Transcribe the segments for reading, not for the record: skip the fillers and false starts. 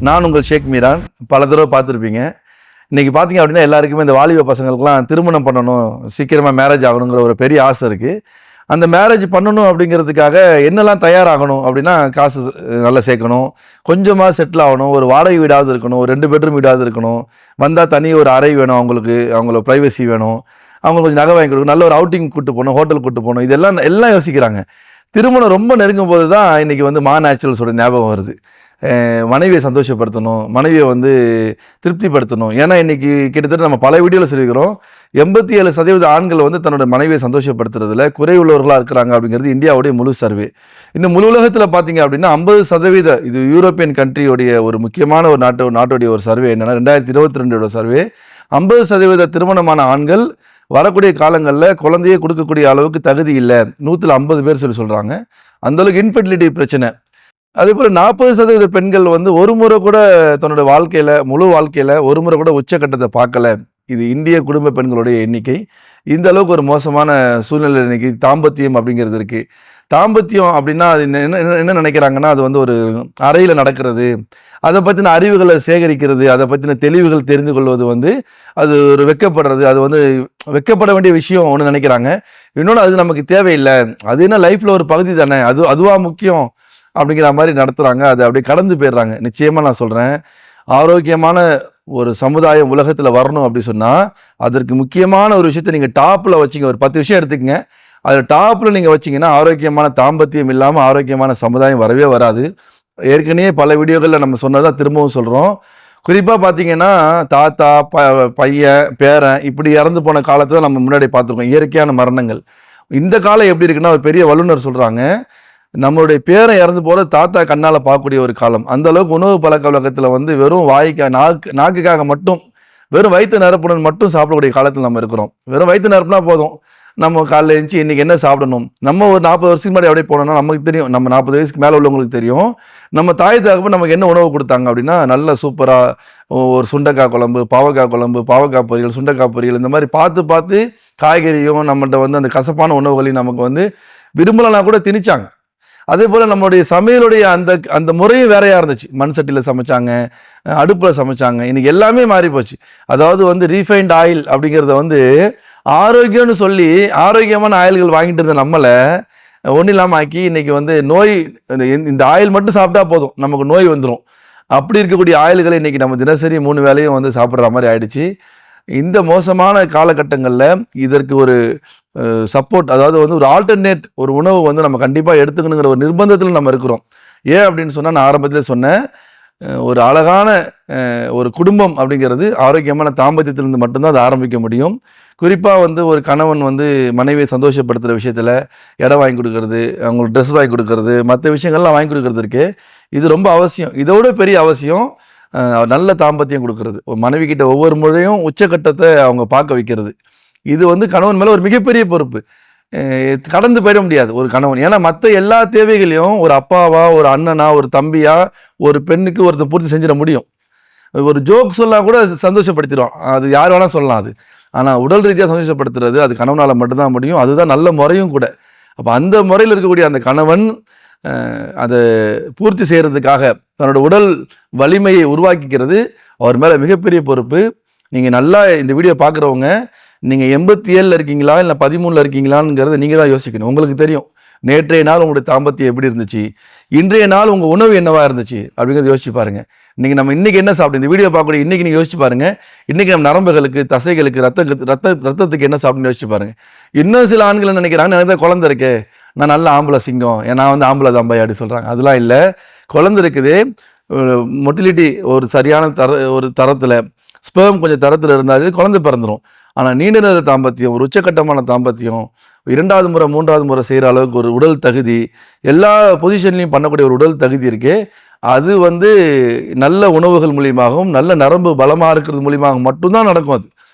நான் உங்கள் ஷேக் மீரான். பல தடவை பார்த்துருப்பீங்க. இன்றைக்கி பார்த்தீங்க அப்படின்னா எல்லாருக்குமே இந்த வாலிப பசங்களுக்குலாம் திருமணம் பண்ணணும், சீக்கிரமாக மேரேஜ் ஆகணுங்கிற ஒரு பெரிய ஆசை இருக்குது. அந்த மேரேஜ் பண்ணணும் அப்படிங்கிறதுக்காக என்னெல்லாம் தயாராகணும் அப்படின்னா, காசு நல்லா சேர்க்கணும், கொஞ்சமாக செட்டில் ஆகணும், ஒரு வாடகை வீடாவது இருக்கணும், ஒரு 2 பெட்ரூம் வீடாவது இருக்கணும், வந்தால் தனி ஒரு அறை வேணும், அவங்கள ப்ரைவசி வேணும், அவங்க கொஞ்சம் நகை வாங்கி கொடுக்கணும், நல்ல ஒரு அவுட்டிங் கூட்டு போகணும், ஹோட்டல் கூட்டு போகணும், இதெல்லாம் எல்லாம் யோசிக்கிறாங்க. திருமணம் ரொம்ப நெருங்கும் போது தான் இன்றைக்கி வந்து நேச்சுரல்ஸோட ஞாபகம் வருது. மனைவியை சந்தோஷப்படுத்தணும், மனைவியை வந்து திருப்திப்படுத்தணும். ஏன்னா இன்றைக்கி கிட்டத்தட்ட நம்ம பல வீடியோவில் சொல்லிக்கிறோம், 87% ஆண்கள் வந்து தன்னோட மனைவியை சந்தோஷப்படுத்துறதுல குறைவுள்ளவர்களாக இருக்கிறாங்க அப்படிங்கிறது இந்தியாவுடைய முழு சர்வே. இந்த முழு உலகத்தில் பார்த்தீங்க அப்படின்னா 50%, இது யூரோப்பியன் கண்ட்ரியோடைய ஒரு முக்கியமான ஒரு நாட்டுடைய ஒரு சர்வே என்னென்னா 2022 சர்வே, 50% திருமணமான ஆண்கள் வரக்கூடிய காலங்களில் குழந்தையே கொடுக்கக்கூடிய அளவுக்கு தகுதி இல்லை, 150 பேர் சொல்கிறாங்க. அந்தளவுக்கு இன்ஃபெர்டிலிட்டி பிரச்சனை. அதே போல் 40% பெண்கள் வந்து ஒரு முறை கூட தன்னோட வாழ்க்கையில், முழு வாழ்க்கையில் ஒரு முறை கூட உச்சக்கட்டத்தை பார்க்கல. இது இந்திய குடும்ப பெண்களுடைய எண்ணிக்கை. இந்த அளவுக்கு ஒரு மோசமான சூழ்நிலை இன்னைக்கு தாம்பத்தியம் அப்படிங்கிறது இருக்குது. தாம்பத்தியம் அப்படின்னா அது என்ன நினைக்கிறாங்கன்னா, அது வந்து ஒரு அறையில் நடக்கிறது, அதை பற்றின அறிவுகளை சேகரிக்கிறது, அதை பற்றின தெளிவுகள் தெரிந்து கொள்வது வந்து அது ஒரு வெக்கப்படுறது, அது வந்து வெக்கப்பட வேண்டிய விஷயம் ஒன்று நினைக்கிறாங்க. இன்னொன்று, அது நமக்கு தேவையில்லை, அது என்ன லைஃப்பில் ஒரு பகுதி தானே, அதுவாக முக்கியம் அப்படிங்கிற மாதிரி நடத்துகிறாங்க. அதை அப்படியே கடந்து போயிடுறாங்க. நிச்சயமாக நான் சொல்கிறேன், ஆரோக்கியமான ஒரு சமுதாயம் உலகத்தில் வரணும் அப்படி சொன்னால் அதற்கு முக்கியமான ஒரு விஷயத்தை நீங்கள் டாப்பில் வச்சிங்க. ஒரு 10 விஷயம் எடுத்துக்கங்க, அதில் டாப்பில் நீங்கள் வச்சிங்கன்னா ஆரோக்கியமான தாம்பத்தியம் இல்லாமல் ஆரோக்கியமான சமுதாயம் வரவே வராது. ஏற்கனவே பல வீடியோக்களில் நம்ம சொன்னதாக திரும்பவும் சொல்கிறோம். குறிப்பாக பார்த்தீங்கன்னா தாத்தா, பையன், பேரன் இப்படி இறந்து போன காலத்தை தான் நம்ம முன்னாடி பார்த்துருக்கோம், இயற்கையான மரணங்கள். இந்த காலம் எப்படி இருக்குன்னா, ஒரு பெரிய வல்லுநர் சொல்கிறாங்க, நம்மளுடைய பேரை இறந்து போகிற தாத்தா கண்ணால் பார்க்கக்கூடிய ஒரு காலம். அந்த அளவுக்கு உணவு பழக்க வழக்கத்தில் வந்து வெறும் நாக்குக்காக மட்டும், வெறும் வயிற்று நிரப்புடன் மட்டும் சாப்பிடக்கூடிய காலத்தில் நம்ம இருக்கிறோம். வெறும் வயிற்று நிரப்புனா போதும், நம்ம காலையில் எழுந்துச்சி இன்றைக்கி என்ன சாப்பிடணும். நம்ம ஒரு 40 வருஷத்துக்கு முன்னாடி அப்படியே போனோம்னா நமக்கு தெரியும், நம்ம 40 வயசுக்கு மேலே உள்ளவங்களுக்கு தெரியும், நம்ம தாய் தகப்பன் நமக்கு என்ன உணவு கொடுத்தாங்க அப்படின்னா, நல்ல சூப்பராக ஒரு சுண்டைக்காய் குழம்பு, பாவக்காய் குழம்பு, பாவக்காய் பொரியல், சுண்டைக்காய் பொரியல், இந்த மாதிரி பார்த்து காய்கறியும் நம்மகிட்ட வந்து அந்த கசப்பான உணவுகளையும் நமக்கு வந்து விரும்பலனா கூட திணிச்சாங்க. அதே போல் நம்மளுடைய சமையலுடைய அந்த முறையும் வேறையாக இருந்துச்சு. மண் சட்டியில் சமைச்சாங்க, அடுப்பில் சமைச்சாங்க. இன்றைக்கி எல்லாமே மாறி போச்சு. அதாவது வந்து ரீஃபைண்ட் ஆயில் அப்படிங்கிறத வந்து ஆரோக்கியம்னு சொல்லி ஆரோக்கியமான ஆயில்கள் வாங்கிட்டு இருந்த நம்மளை ஒன்றும் இல்லாமல் ஆக்கி இன்றைக்கி வந்து நோய், இந்த ஆயில் மட்டும் சாப்பிட்டா போதும் நமக்கு நோய் வந்துடும். அப்படி இருக்கக்கூடிய ஆயில்களை இன்றைக்கி நம்ம தினசரி 3 வேளையும் வந்து சாப்பிட்ற மாதிரி ஆயிடுச்சு. இந்த மோசமான காலகட்டங்களில் இதற்கு ஒரு சப்போர்ட், அதாவது வந்து ஒரு ஆல்டர்னேட் ஒரு உணவு வந்து நம்ம கண்டிப்பாக எடுத்துக்கணுங்கிற ஒரு நிர்பந்தத்தில் நம்ம இருக்கிறோம். ஏன் அப்படின்னு சொன்னால், நான் ஆரம்பத்தில் சொன்னேன், ஒரு அழகான ஒரு குடும்பம் அப்படிங்கிறது ஆரோக்கியமான தாம்பத்தியத்திலிருந்து மட்டும்தான் அதை ஆரம்பிக்க முடியும். குறிப்பாக வந்து ஒரு கணவன் வந்து மனைவியை சந்தோஷப்படுத்துகிற விஷயத்தில் இடம் வாங்கி கொடுக்கறது, அவங்களுக்கு ட்ரெஸ் வாங்கி கொடுக்கறது, மற்ற விஷயங்கள்லாம் வாங்கி கொடுக்கறது இருக்குது. இது ரொம்ப அவசியம். இதோட பெரிய அவசியம் நல்ல தாம்பத்தியம் கொடுக்கறது. ஒரு மனைவி கிட்ட ஒவ்வொரு முறையும் உச்சக்கட்டத்தை அவங்க பார்க்க வைக்கிறது. இது வந்து கணவன் மேலே ஒரு மிகப்பெரிய பொறுப்பு. கடந்து போயிட முடியாது ஒரு கணவன். ஏன்னா மற்ற எல்லா தேவைகளையும் ஒரு அப்பாவா, ஒரு அண்ணனா, ஒரு தம்பியா, ஒரு பெண்ணுக்கு ஒருத்தர் பூர்த்தி செஞ்சிட முடியும். ஒரு ஜோக் சொல்லலாம் கூட சந்தோஷப்படுத்திடும், அது யார் வேணால் சொல்லலாம். அது ஆனால் உடல் ரீதியாக சந்தோஷப்படுத்துறது அது கணவனால் மட்டும்தான் முடியும். அதுதான் நல்ல முறையும் கூட. அப்போ அந்த முறையில் இருக்கக்கூடிய அந்த கணவன் அதை பூர்த்தி செய்கிறதுக்காக தன்னோட உடல் வலிமையை உருவாக்கிக்கிறது அவர் மேலே மிகப்பெரிய பொறுப்பு. நீங்கள் நல்லா இந்த வீடியோ பார்க்குறவங்க, நீங்கள் 87 இருக்கீங்களா இல்லை 13 இருக்கீங்களாங்கிறத நீங்கள் தான் யோசிக்கணும். உங்களுக்கு தெரியும் நேற்றைய நாள் உங்களுடைய தாம்பத்தியம் எப்படி இருந்துச்சு, இன்றைய நாள் உங்கள் உணவு என்னவா இருந்துச்சு அப்படிங்கிறத யோசிச்சு பாருங்கள். நம்ம இன்றைக்கி என்ன சாப்பிட்டு, இந்த வீடியோ பார்க்கக்கூடிய இன்றைக்கி நீங்கள் யோசிச்சு பாருங்கள். இன்றைக்கி நம்ம நரம்புகளுக்கு, தசைகளுக்கு, ரத்தத்துக்கு என்ன சாப்பிட்டுன்னு யோசிச்சு பாருங்கள். இன்னும் சில ஆண்கள் நினைக்கிறாங்க, எனக்கு தான் குழந்தை இருக்கே, நான் நல்ல ஆம்பளை சிங்கம், நான் வந்து ஆம்பளை தாம்பாய் அப்படி சொல்கிறாங்க. அதெல்லாம் இல்லை. குழந்தை இருக்குது, மொட்டிலிட்டி ஒரு சரியான ஒரு தரத்தில், ஸ்பெர்ம் கொஞ்சம் தரத்தில் இருந்தால் குழந்தை பிறந்துடும். ஆனால் நீண்ட நேர தாம்பத்தியம், ஒரு உச்சக்கட்டமான தாம்பத்தியம், 2வது முறை 3வது முறை செய்கிற அளவுக்கு ஒரு உடல் தகுதி, எல்லா பொசிஷன்லையும் பண்ணக்கூடிய ஒரு உடல் தகுதி இருக்கே, அது வந்து நல்ல உணவுகள் மூலியமாகவும் நல்ல நரம்பு பலமாக இருக்கிறது மூலியமாக மட்டும்தான் நடக்கும்.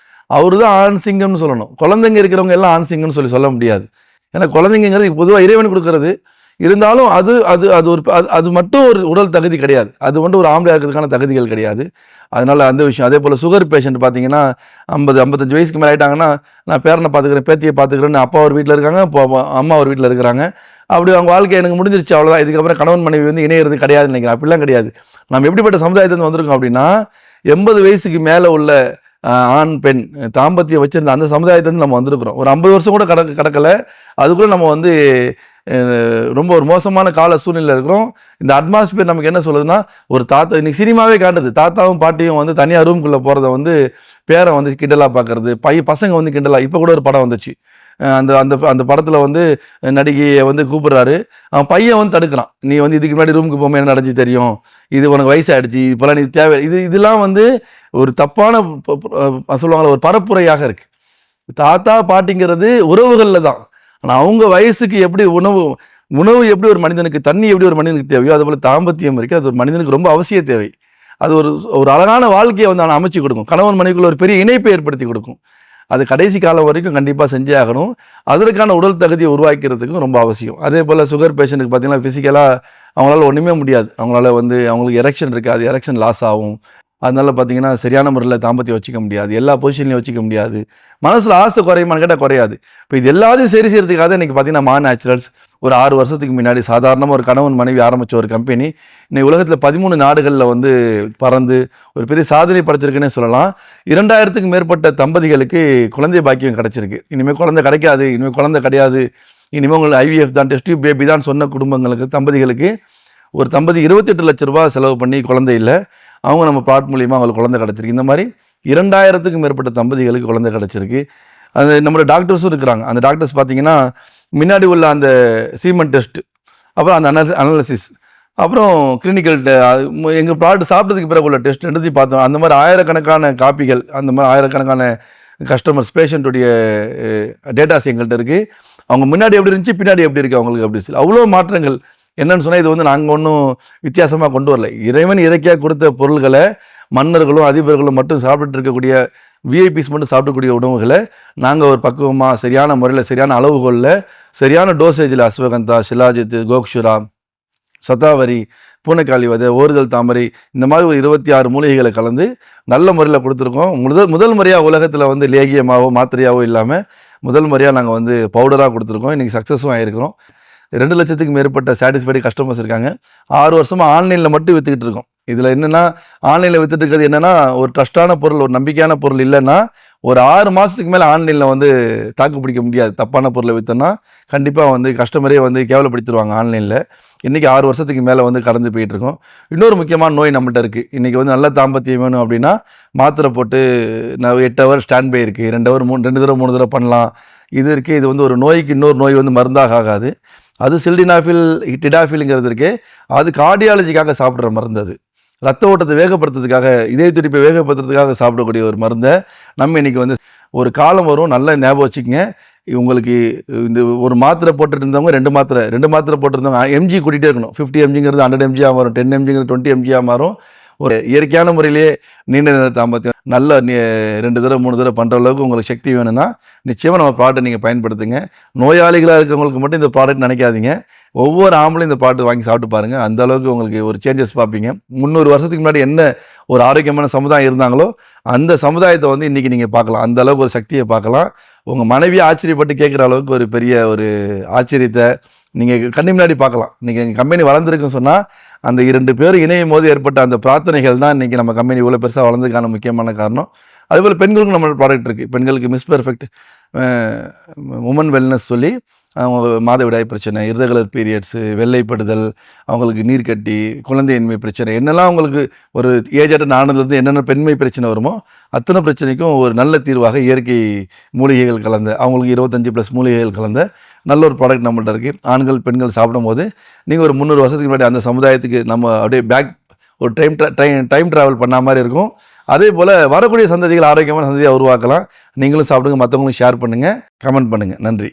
அவர் தான் ஆண் சிங்கம்னு சொல்லணும். குழந்தைங்க இருக்கிறவங்க எல்லாம் ஆண் சிங்கம்னு சொல்ல முடியாது. ஏன்னா குழந்தைங்கிறது பொதுவாக இறைவன் கொடுக்கறது. இருந்தாலும் அது அது அது ஒரு அது மட்டும் ஒரு உடல் தகுதி கிடையாது. அது வந்து ஒரு ஆம்பளையா இருக்கிறதுக்கான தகுதிகள் கிடையாது. அதனால அந்த விஷயம். அதேபோல சுகர் பேஷண்ட் பார்த்தீங்கன்னா, 50, 55 வயசுக்கு மேல ஆயிட்டாங்கன்னா, நான் பேரன பார்த்துக்கிறேன், பேத்திய பார்த்துக்கிறேன்னு அப்பா ஒரு வீட்ல இருக்காங்க, அம்மா ஒரு வீட்ல இருக்கிறாங்க. அப்படி அவங்க வாழ்க்கை எனக்கு முடிஞ்சிருச்சு அவ்வளோதான். இதுக்கப்புறம் கணவன் மனைவி வந்து இணையறது கிடையாதுன்னு நினைக்கிறேன். அப்படிலாம் கிடையாது. நம்ம எப்படிப்பட்ட சமுதாயத்திலிருந்து வந்திருக்கோம் அப்படின்னா, 80 வயசுக்கு மேல உள்ள ஆண், பெண் தாம்பத்தியம் வச்சிருந்த அந்த சமுதாயத்திலிருந்து நம்ம வந்திருக்கிறோம். ஒரு 50 வருஷம் கூட கடக்கல. அதுக்குள்ள நம்ம வந்து ரொம்ப ஒரு மோசமான கால சூழ்நிலையில இருக்கிறோம். இந்த அட்மாஸ்பியர் நமக்கு என்ன சொல்லுதுன்னா, ஒரு தாத்தா இன்னைக்கு சினிமாவே காட்டுது. தாத்தாவும் பாட்டியும் வந்து தனியா ரூம்குள்ள போறத வந்து பேரன் வந்து கிண்டலா பார்க்கறது. பசங்க வந்து கிண்டலா இப்ப கூட ஒரு படம் வந்துச்சு. அந்த அந்த அந்த படத்துல வந்து நடிகைய வந்து கூப்பிடுறாரு. அவன் பையன் வந்து தடுக்கிறான். "நீ வந்து இதுக்கு முன்னாடி ரூமுக்கு போகும்போது என்ன நடந்துச்சு தெரியும். இது உனக்கு வயசாயிடுச்சு. இப்போலாம் நீ தேவை" இதெல்லாம் வந்து ஒரு தப்பான சொல்லுவாங்கல்ல ஒரு பரப்புரையாக இருக்கு. தாத்தா, பாட்டிங்கிறது உறவுகள்ல தான். ஆனா அவங்க வயசுக்கு எப்படி உணவு உணவு எப்படி ஒரு மனிதனுக்கு, தண்ணி எப்படி ஒரு மனிதனுக்கு தேவையோ, அதுபோல தாம்பத்தியம் இருக்கு. அது ஒரு மனிதனுக்கு ரொம்ப அவசிய தேவை. அது ஒரு ஒரு அழகான வாழ்க்கைய வந்து அமைச்சு கொடுக்கும். கணவன் மனைவிக்குள்ள ஒரு பெரிய இணைப்பை ஏற்படுத்தி கொடுக்கும். அது கடைசி காலம் வரைக்கும் கண்டிப்பா செஞ்சே ஆகணும். அதற்கான உடல் தகுதியை உருவாக்கிறதுக்கும் ரொம்ப அவசியம். அதேபோல சுகர் பேஷண்ட்டுக்கு பார்த்தீங்கன்னா, பிசிக்கலா அவங்களால ஒண்ணுமே முடியாது. அவங்களால வந்து அவங்களுக்கு எரெக்ஷன் இருக்காது. எரெக்ஷன் லாஸ் ஆகும். அதனால பார்த்தீங்கன்னா, சரியான முறையில தாம்பத்தியம் வச்சுக்க முடியாது. எல்லா பொசிஷன்லயும் வச்சுக்க முடியாது. மனசுல ஆசை குறையுமான்னு கேட்டா குறையாது. இப்ப இது எல்லாத்தையும் சரி செய்றதுக்காக தான் இன்னைக்கு பார்த்தீங்கன்னா, நேச்சுரல்ஸ் ஒரு 6 வருஷத்துக்கு முன்னாடி சாதாரணமா ஒரு கணவன் மனைவி ஆரம்பிச்ச ஒரு கம்பெனி, இன்னைக்கு உலகத்துல 13 நாடுகள்ல வந்து பறந்து ஒரு பெரிய சாதனை படைச்சிருக்குன்னே சொல்லலாம். 2000க்கும் மேற்பட்ட தம்பதிகளுக்கு குழந்தை பாக்கியம் கிடைச்சிருக்கு. இனிமே குழந்தை கிடைக்காது, இனிமே குழந்தை கிடையாது, இனிமே உங்களுக்கு ஐவிஎஃப் தான், டெஸ்ட் டியூப் பேபி தான் சொன்ன குடும்பங்களுக்கு, தம்பதிகளுக்கு ஒரு தம்பதி ரூ. 28,00,000 செலவு பண்ணி குழந்தை இல்ல. அவங்க நம்ம ப்ளாட் மூலியமா அவங்களுக்கு குழந்தை கிடைச்சிருக்கு. இந்த மாரி 2000க்கும் மேற்பட்ட தம்பதிகளுக்கு குழந்தை கிடைச்சிருக்கு. அது நம்மளோட டாக்டர்ஸும் இருக்கிறாங்க. அந்த டாக்டர்ஸ் பார்த்தீங்கன்னா, முன்னாடி உள்ள அந்த சீமன் டெஸ்ட், அப்புறம் அந்த அனாலிசிஸ், அப்புறம் கிளினிக்கல் எங்க ப்ராடக்ட் சாப்பிட்டதுக்கு பிறகு உள்ள டெஸ்ட் ரெண்டுத்தையும் பார்த்தோம். அந்த மாரி ஆயிரக்கணக்கான காப்பிகள், அந்த மாரி ஆயிரக்கணக்கான கஸ்டமர்ஸ் பேஷண்ட்டுடைய டேட்டாஸ் எங்கள்ட்ட இருக்கு. அவங்க முன்னாடி எப்படி இருந்துச்சு, பின்னாடி எப்படி இருக்கு அவங்களுக்கு அப்படி சொல்லி அவ்வளோ மாற்றங்கள். என்னன்னு சொன்னா, இது வந்து நாங்க ஒன்றும் வித்தியாசமா கொண்டு வரல. இறைவன் இயற்கையா கொடுத்த பொருள்களை மன்னர்களும் அதிபர்களும் மட்டும் சாப்பிட்டுட்டு இருக்கக்கூடிய விஐபிஸ் மட்டும் சாப்பிடக்கூடிய உணவுகளை நாங்கள் ஒரு பக்குவமாக சரியான முறையில் சரியான அளவுகோலில் சரியான டோசேஜில் அஸ்வகந்தா, ஷிலாஜித், கோக்ஷுரா, சதாவரி, பூனைக்காளி விதை, ஓறுதல் தாமரை, இந்த மாதிரி ஒரு 26 மூலிகைகளை கலந்து நல்ல முறையில் கொடுத்துருக்கோம். முதல் முறையாக உலகத்தில் வந்து லேகியமாவோ மாத்திரையாவோ இல்லாமல் முதல் முறையாக நாங்கள் வந்து பவுடராக கொடுத்துருக்கோம். இன்றைக்கி சக்ஸஸும் ஆகிருக்கிறோம். 2 லட்சத்துக்கு மேற்பட்ட சாட்டிஸ்ஃபைடு கஸ்டமர்ஸ் இருக்காங்க. 6 வருஷமாக ஆன்லைனில் மட்டும் விற்றுக்கிட்டு இருக்கோம். இதில் என்னென்னா, ஆன்லைனில் விற்றுட்டு இருக்கிறது என்னென்னா, ஒரு ட்ரஸ்டான பொருள், ஒரு நம்பிக்கையான பொருள் இல்லைன்னா ஒரு 6 மாதத்துக்கு மேலே ஆன்லைனில் வந்து தாக்கு பிடிக்க முடியாது. தப்பான பொருளை விற்றோன்னா கண்டிப்பாக வந்து கஸ்டமரே வந்து கேவலப்படுத்திடுவாங்க ஆன்லைனில். இன்றைக்கி 6 வருஷத்துக்கு மேலே வந்து கடந்து போயிட்டுருக்கோம். இன்னொரு முக்கியமான நோய் நம்மகிட்ட இருக்குது. இன்றைக்கி வந்து நல்ல தாம்பத்தியம் வேணும் அப்படின்னா மாத்திரை போட்டு 8 ஹவர் ஸ்டாண்ட் பை இருக்குது, 2 ஹவர் 2 தடவை 3 தடவை பண்ணலாம். இது இருக்குது. இது வந்து ஒரு நோய்க்கு இன்னொரு நோய் வந்து மருந்தாக ஆகாது. அது சில்டினாஃபில், டிடாஃபில்ங்கிறது இருக்கே, அது கார்டியாலஜிக்காக சாப்பிட்ற மருந்து. அது ரத்த ஓட்டத்தை வேகப்படுத்துறதுக்காக, இதய துடிப்பை வேகப்படுத்துறதுக்காக சாப்பிடக்கூடிய ஒரு மருந்தை நம்ம இன்னைக்கு வந்து ஒரு காலம் வரும், நல்லா ஞாபகம் வச்சுக்கங்க. உங்களுக்கு இந்த ஒரு மாத்திரை போட்டுட்டு இருந்தவங்க 2 மாத்திரை போட்டிருந்தவங்க எம்ஜி கூட்டிகிட்டே இருக்கணும். 50 எம்ஜிங்கிறது 100 எம்ஜியாக மாறும், 10 எம்ஜிங்கிறது 20 எம்ஜியாக மாறும். ஒரு இயற்கையான முறையிலேயே நீண்ட நேர தாம்பத்தியம் நல்ல 2 தடவை 3 தடவை பண்ணுற அளவுக்கு உங்களுக்கு சக்தி வேணும்னா நிச்சயமாக நம்ம ப்ராடக்ட் நீங்கள் பயன்படுத்துங்க. நோயாளிகளாக இருக்கிறவங்களுக்கு மட்டும் இந்த ப்ராடக்ட் நினைக்காதீங்க. ஒவ்வொரு ஆம்பளையும் இந்த ப்ராடக்ட் வாங்கி சாப்பிட்டு பாருங்கள். அந்த அளவுக்கு உங்களுக்கு ஒரு சேஞ்சஸ் பார்ப்பீங்க. 300 வருஷத்துக்கு முன்னாடி என்ன ஒரு ஆரோக்கியமான சமுதாயம் இருந்தாங்களோ அந்த சமுதாயத்தை வந்து இன்றைக்கி நீங்கள் பார்க்கலாம். அந்த அளவுக்கு ஒரு சக்தியை பார்க்கலாம். உங்கள் மனைவியை ஆச்சரியப்பட்டு கேட்குற அளவுக்கு ஒரு பெரிய ஒரு ஆச்சரியத்தை நீங்கள் கண்ணு முன்னாடி பார்க்கலாம். இன்றைக்கி எங்கள் கம்பெனி வளர்ந்துருக்குன்னு சொன்னால் அந்த 2 பேரும் இணையும் போது ஏற்பட்ட அந்த பிரார்த்தனைகள் தான் இன்றைக்கி நம்ம கம்பெனி இவ்வளோ பெருசாக வளர்ந்ததுக்கான முக்கியமான காரணம். அதுபோல் பெண்களுக்கும் நம்மளோட ப்ராடக்ட் இருக்குது. பெண்களுக்கு மிஸ் பெர்ஃபெக்ட் உமன் வெல்னஸ் சொல்லி அவங்க மாதவிடாய் பிரச்சனை, இர்ரெகுலர் பீரியட்ஸு, வெள்ளைப்படுதல், அவங்களுக்கு நீர்க்கட்டி, குழந்தையின்மை பிரச்சனை, என்னெல்லாம் அவங்களுக்கு ஒரு ஏஜ் அட்டன் ஆனதுலேருந்து என்னென்ன பெண்மை பிரச்சனை வருமோ அத்தனை பிரச்சனைக்கும் ஒரு நல்ல தீர்வாக இயற்கை மூலிகைகள் கலந்த, அவங்களுக்கு 25+ மூலிகைகள் கலந்த நல்ல ஒரு ப்ராடக்ட் நம்மள்ட்ட இருக்குது. ஆண்கள் பெண்கள் சாப்பிடும்போது நீங்கள் ஒரு 300 வருஷத்துக்கு முன்னாடி அந்த சமுதாயத்துக்கு நம்ம அப்படியே ஒரு டைம் ட்ராவல் பண்ண மாதிரி இருக்கும். அதே போல் வரக்கூடிய சந்ததிகள் ஆரோக்கியமான சந்ததியாக உருவாக்கலாம். நீங்களும் சாப்பிடுங்க, மற்றவங்களும் ஷேர் பண்ணுங்கள், கமெண்ட் பண்ணுங்கள். நன்றி.